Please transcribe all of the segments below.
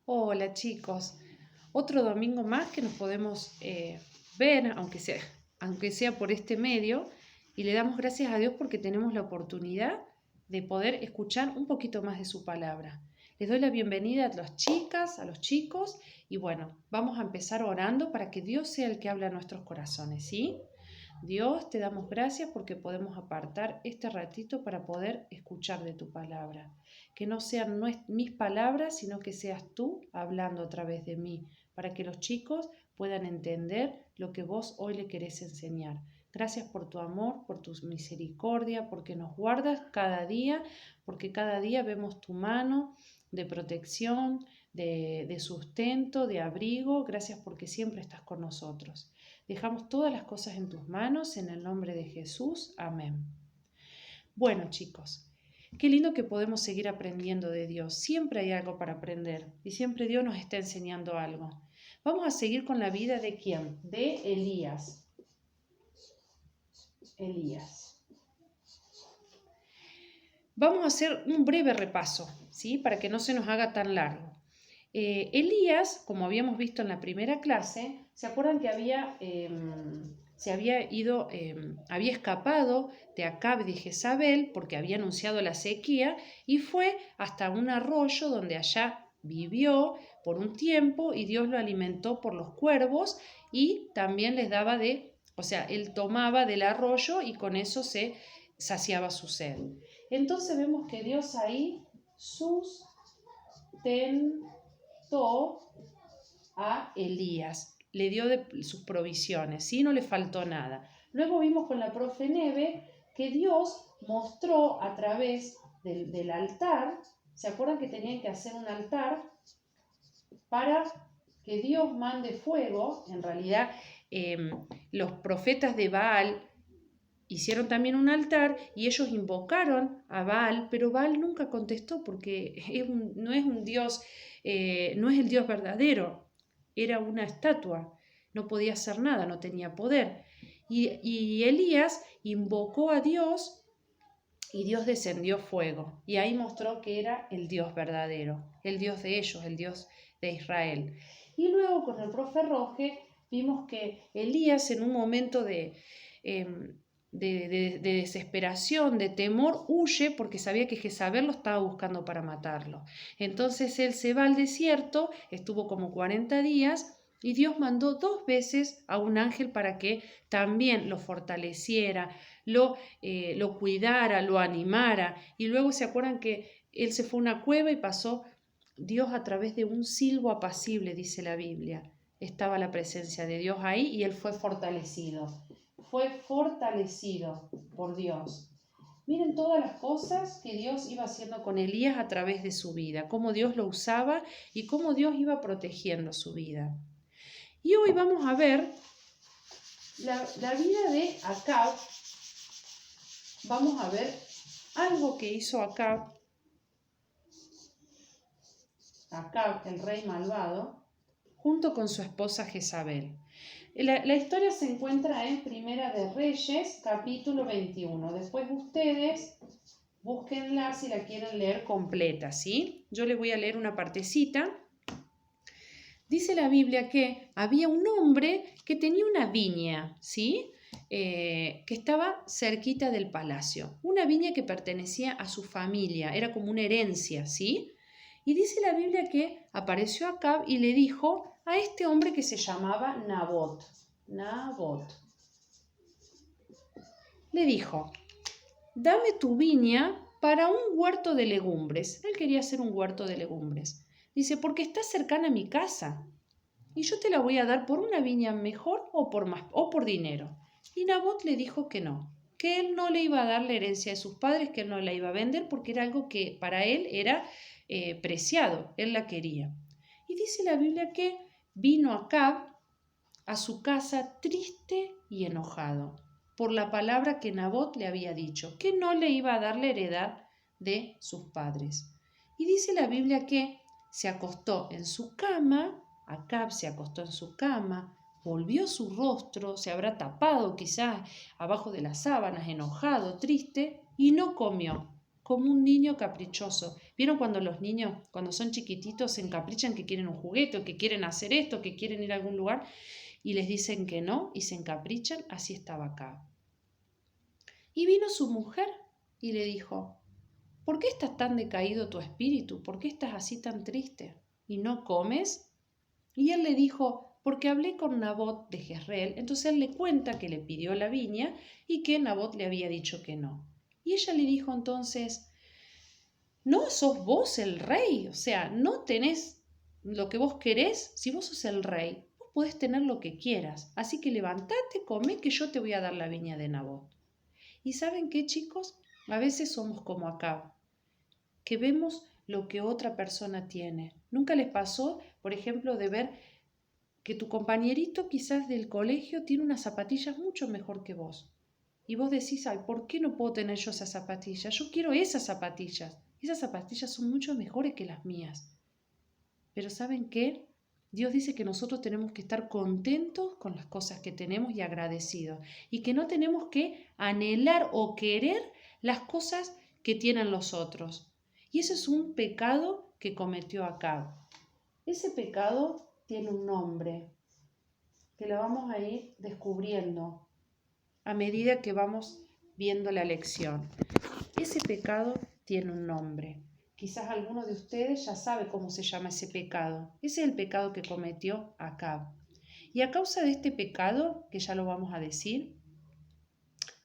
Hola chicos, otro domingo más que nos podemos ver, aunque sea por este medio, y le damos gracias a Dios porque tenemos la oportunidad de poder escuchar un poquito más de su palabra. Les doy la bienvenida a las chicas, a los chicos, y bueno, vamos a empezar orando para que Dios sea el que habla a nuestros corazones, ¿sí? Dios, te damos gracias porque podemos apartar este ratito para poder escuchar de tu palabra. Que no sean mis palabras, sino que seas tú hablando a través de mí, para que los chicos puedan entender lo que vos hoy le querés enseñar. Gracias por tu amor, por tu misericordia, porque nos guardas cada día, porque cada día vemos tu mano de protección, de sustento, de abrigo. Gracias porque siempre estás con nosotros. Dejamos todas las cosas en tus manos, en el nombre de Jesús. Amén. Bueno, chicos, qué lindo que podemos seguir aprendiendo de Dios. Siempre hay algo para aprender y siempre Dios nos está enseñando algo. Vamos a seguir con la vida de ¿quién? De Elías. Vamos a hacer un breve repaso, ¿sí? Para que no se nos haga tan largo. Elías, como habíamos visto en la primera clase, ¿se acuerdan que había escapado de Acab y de Jezabel porque había anunciado la sequía y fue hasta un arroyo donde allá vivió por un tiempo y Dios lo alimentó por los cuervos y también les daba él tomaba del arroyo y con eso se saciaba su sed. Entonces vemos que Dios ahí sustentó a Elías, le dio de sus provisiones, ¿sí? No le faltó nada. Luego vimos con la profe Neve que Dios mostró a través del altar, ¿se acuerdan que tenían que hacer un altar para que Dios mande fuego? En realidad, los profetas de Baal hicieron también un altar y ellos invocaron a Baal, pero Baal nunca contestó porque no es un Dios, no es el Dios verdadero, era una estatua, no podía hacer nada, no tenía poder. Y Elías invocó a Dios y Dios descendió fuego. Y ahí mostró que era el Dios verdadero, el Dios de ellos, el Dios de Israel. Y luego con el profe Roge vimos que Elías en un momento de desesperación, de temor, huye porque sabía que Jezabel lo estaba buscando para matarlo. Entonces él se va al desierto, estuvo como 40 días y Dios mandó 2 veces a un ángel para que también lo fortaleciera, lo cuidara, lo animara. Y luego se acuerdan que él se fue a una cueva y pasó Dios a través de un silbo apacible, dice la Biblia. Estaba la presencia de Dios ahí y él fue fortalecido. Fue fortalecido por Dios. Miren todas las cosas que Dios iba haciendo con Elías a través de su vida, cómo Dios lo usaba y cómo Dios iba protegiendo su vida. Y hoy vamos a ver la vida de Acab. Vamos a ver algo que hizo Acab, el rey malvado, junto con su esposa Jezabel. La historia se encuentra en Primera de Reyes, capítulo 21. Después ustedes búsquenla si la quieren leer completa, ¿sí? Yo les voy a leer una partecita. Dice la Biblia que había un hombre que tenía una viña, ¿sí? Que estaba cerquita del palacio. Una viña que pertenecía a su familia, era como una herencia, ¿sí? Y dice la Biblia que apareció Acab y le dijo a este hombre que se llamaba Nabot. Le dijo, dame tu viña para un huerto de legumbres. Él quería hacer un huerto de legumbres. Dice, porque está cercana a mi casa y yo te la voy a dar por una viña mejor o por dinero. Y Nabot le dijo que no, que él no le iba a dar la herencia de sus padres, que él no la iba a vender porque era algo que para él era preciado, él la quería. Y dice la Biblia que vino Acab a su casa triste y enojado por la palabra que Nabot le había dicho, que no le iba a dar la heredad de sus padres. Y dice la Biblia que se acostó en su cama, Acab se acostó en su cama, volvió su rostro, se habrá tapado quizás abajo de las sábanas, enojado, triste, y no comió. como un niño caprichoso. ¿Vieron cuando los niños, cuando son chiquititos, se encaprichan que quieren un juguete, o que quieren hacer esto, que quieren ir a algún lugar y les dicen que no y se encaprichan? Así estaba Acab. Y vino su mujer y le dijo: ¿por qué estás tan decaído tu espíritu? ¿Por qué estás así tan triste? ¿Y no comes? Y él le dijo: porque hablé con Nabot de Jezreel. Entonces él le cuenta que le pidió la viña y que Nabot le había dicho que no. Y ella le dijo entonces: ¿no sos vos el rey? O sea, ¿no tenés lo que vos querés? Si vos sos el rey, vos podés tener lo que quieras. Así que levantate, come, que yo te voy a dar la viña de Nabot. ¿Y saben qué, chicos? A veces somos como Acab, que vemos lo que otra persona tiene. ¿Nunca les pasó, por ejemplo, de ver que tu compañerito quizás del colegio tiene unas zapatillas mucho mejor que vos? Y vos decís: ay, ¿por qué no puedo tener yo esas zapatillas? Yo quiero esas zapatillas. Esas zapatillas son mucho mejores que las mías. Pero ¿saben qué? Dios dice que nosotros tenemos que estar contentos con las cosas que tenemos y agradecidos. Y que no tenemos que anhelar o querer las cosas que tienen los otros. Y ese es un pecado que cometió Acab. Ese pecado tiene un nombre que lo vamos a ir descubriendo a medida que vamos viendo la lección. Ese pecado tiene un nombre. Quizás alguno de ustedes ya sabe cómo se llama ese pecado. Ese es el pecado que cometió Acab. Y a causa de este pecado, que ya lo vamos a decir,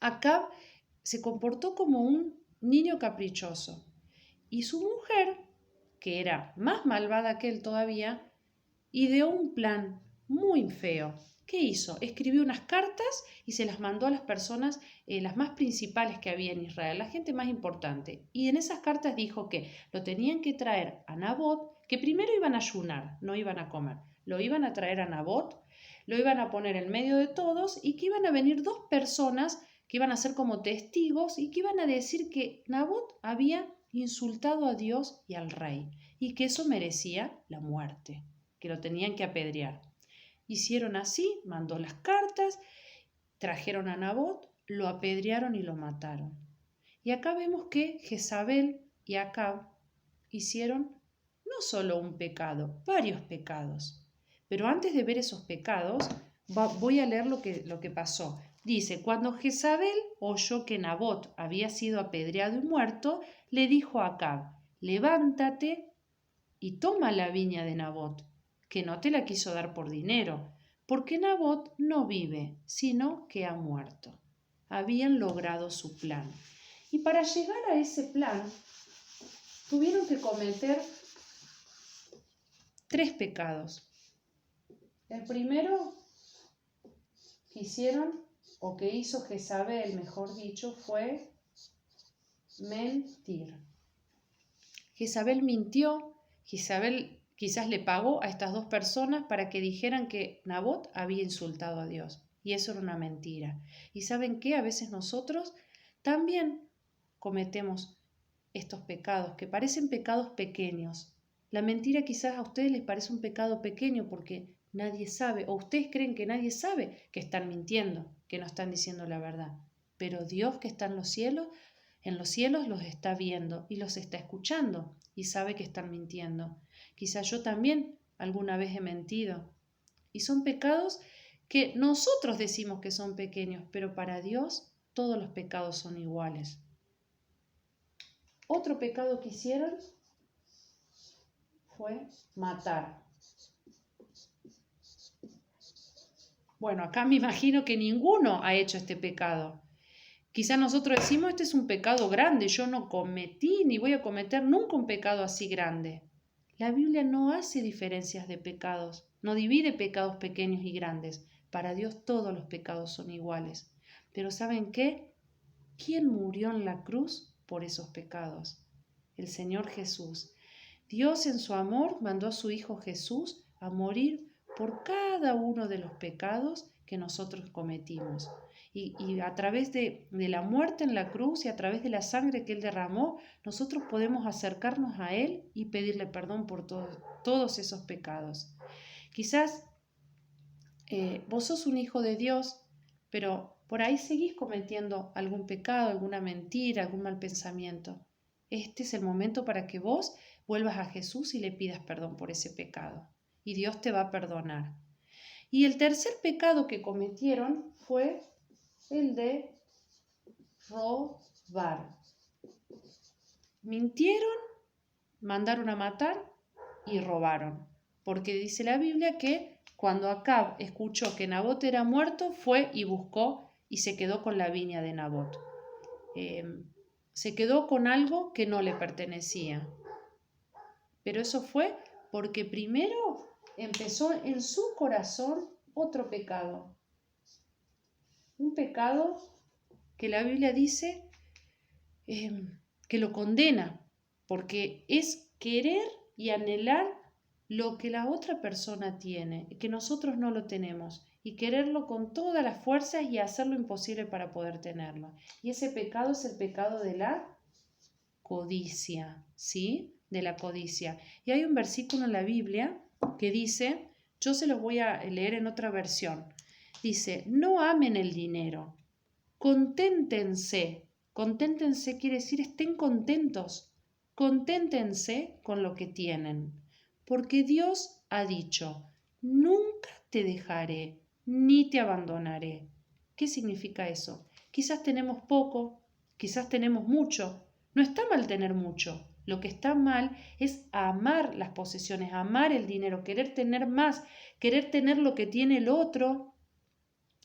Acab se comportó como un niño caprichoso. Y su mujer, que era más malvada que él todavía, ideó un plan muy feo. ¿Qué hizo? Escribió unas cartas y se las mandó a las personas, las más principales que había en Israel, la gente más importante. Y en esas cartas dijo que lo tenían que traer a Nabot, que primero iban a ayunar, no iban a comer. Lo iban a traer a Nabot, lo iban a poner en medio de todos y que iban a venir dos personas que iban a ser como testigos y que iban a decir que Nabot había insultado a Dios y al rey y que eso merecía la muerte, que lo tenían que apedrear. Hicieron así, mandó las cartas, trajeron a Nabot, lo apedrearon y lo mataron. Y acá vemos que Jezabel y Acab hicieron no solo un pecado, varios pecados. Pero antes de ver esos pecados, voy a leer lo que pasó. Dice: cuando Jezabel oyó que Nabot había sido apedreado y muerto, le dijo a Acab: levántate y toma la viña de Nabot, que no te la quiso dar por dinero, porque Nabot no vive, sino que ha muerto. Habían logrado su plan. Y para llegar a ese plan, tuvieron que cometer 3 pecados. El primero que hicieron, o que hizo Jezabel, mejor dicho, fue mentir. Jezabel mintió. Jezabel quizás le pagó a estas 2 personas para que dijeran que Nabot había insultado a Dios. Y eso era una mentira. ¿Y saben qué? A veces nosotros también cometemos estos pecados, que parecen pecados pequeños. La mentira quizás a ustedes les parece un pecado pequeño porque nadie sabe, o ustedes creen que nadie sabe que están mintiendo, que no están diciendo la verdad. Pero Dios, que está en los cielos los está viendo y los está escuchando y sabe que están mintiendo. Quizás yo también alguna vez he mentido. Y son pecados que nosotros decimos que son pequeños, pero para Dios todos los pecados son iguales. Otro pecado que hicieron fue matar. Bueno, acá me imagino que ninguno ha hecho este pecado. Quizás nosotros decimos: este es un pecado grande, yo no cometí ni voy a cometer nunca un pecado así grande. La Biblia no hace diferencias de pecados, no divide pecados pequeños y grandes. Para Dios todos los pecados son iguales. Pero ¿saben qué? ¿Quién murió en la cruz por esos pecados? El Señor Jesús. Dios en su amor mandó a su Hijo Jesús a morir por cada uno de los pecados que nosotros cometimos. Y a través de la muerte en la cruz y a través de la sangre que Él derramó, nosotros podemos acercarnos a Él y pedirle perdón por todos esos pecados. Quizás vos sos un hijo de Dios, pero por ahí seguís cometiendo algún pecado, alguna mentira, algún mal pensamiento. este es el momento para que vos vuelvas a Jesús y le pidas perdón por ese pecado. Y Dios te va a perdonar. Y el tercer pecado que cometieron fue el de robar. Mintieron, mandaron a matar y robaron. Porque dice la Biblia que cuando Acab escuchó que Nabot era muerto, fue y buscó y se quedó con la viña de Nabot. Se quedó con algo que no le pertenecía. Pero eso fue porque primero empezó en su corazón otro pecado. Un pecado que la Biblia dice que lo condena, porque es querer y anhelar lo que la otra persona tiene, que nosotros no lo tenemos, y quererlo con todas las fuerzas y hacer lo imposible para poder tenerlo. Y ese pecado es el pecado de la codicia, ¿sí? De la codicia. Y hay un versículo en la Biblia que dice, yo se los voy a leer en otra versión, dice, no amen el dinero, conténtense. Conténtense quiere decir estén contentos, conténtense con lo que tienen, porque Dios ha dicho, nunca te dejaré ni te abandonaré. ¿Qué significa eso? Quizás tenemos poco, quizás tenemos mucho. No está mal tener mucho. Lo que está mal es amar las posesiones, amar el dinero, querer tener más, querer tener lo que tiene el otro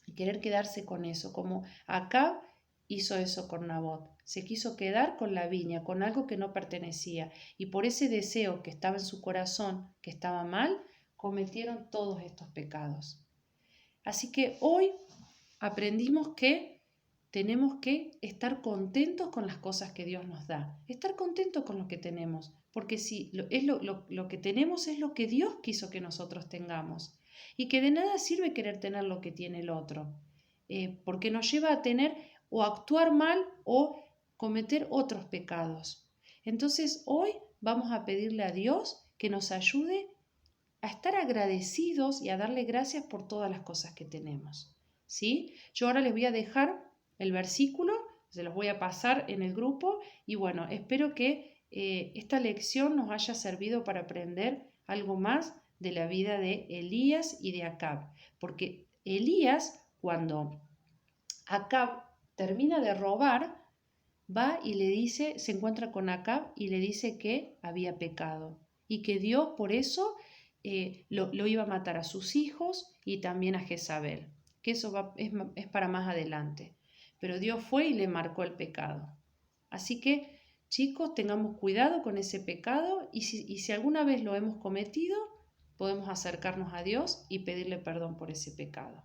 y querer quedarse con eso, como Acab hizo eso con Nabot. Se quiso quedar con la viña, con algo que no pertenecía, y por ese deseo que estaba en su corazón, que estaba mal, cometieron todos estos pecados. Así que hoy aprendimos que tenemos que estar contentos con las cosas que Dios nos da, estar contentos con lo que tenemos, porque si lo que tenemos es lo que Dios quiso que nosotros tengamos, y que de nada sirve querer tener lo que tiene el otro, porque nos lleva a tener o actuar mal o cometer otros pecados. Entonces hoy vamos a pedirle a Dios que nos ayude a estar agradecidos y a darle gracias por todas las cosas que tenemos, ¿sí? Yo ahora les voy a dejar el versículo, se los voy a pasar en el grupo y bueno, espero que esta lección nos haya servido para aprender algo más de la vida de Elías y de Acab, porque Elías, cuando Acab termina de robar, va y le dice, se encuentra con Acab y le dice que había pecado y que Dios por eso lo iba a matar a sus hijos y también a Jezabel, que eso es para más adelante. Pero Dios fue y le marcó el pecado. Así que, chicos, tengamos cuidado con ese pecado y si alguna vez lo hemos cometido, podemos acercarnos a Dios y pedirle perdón por ese pecado.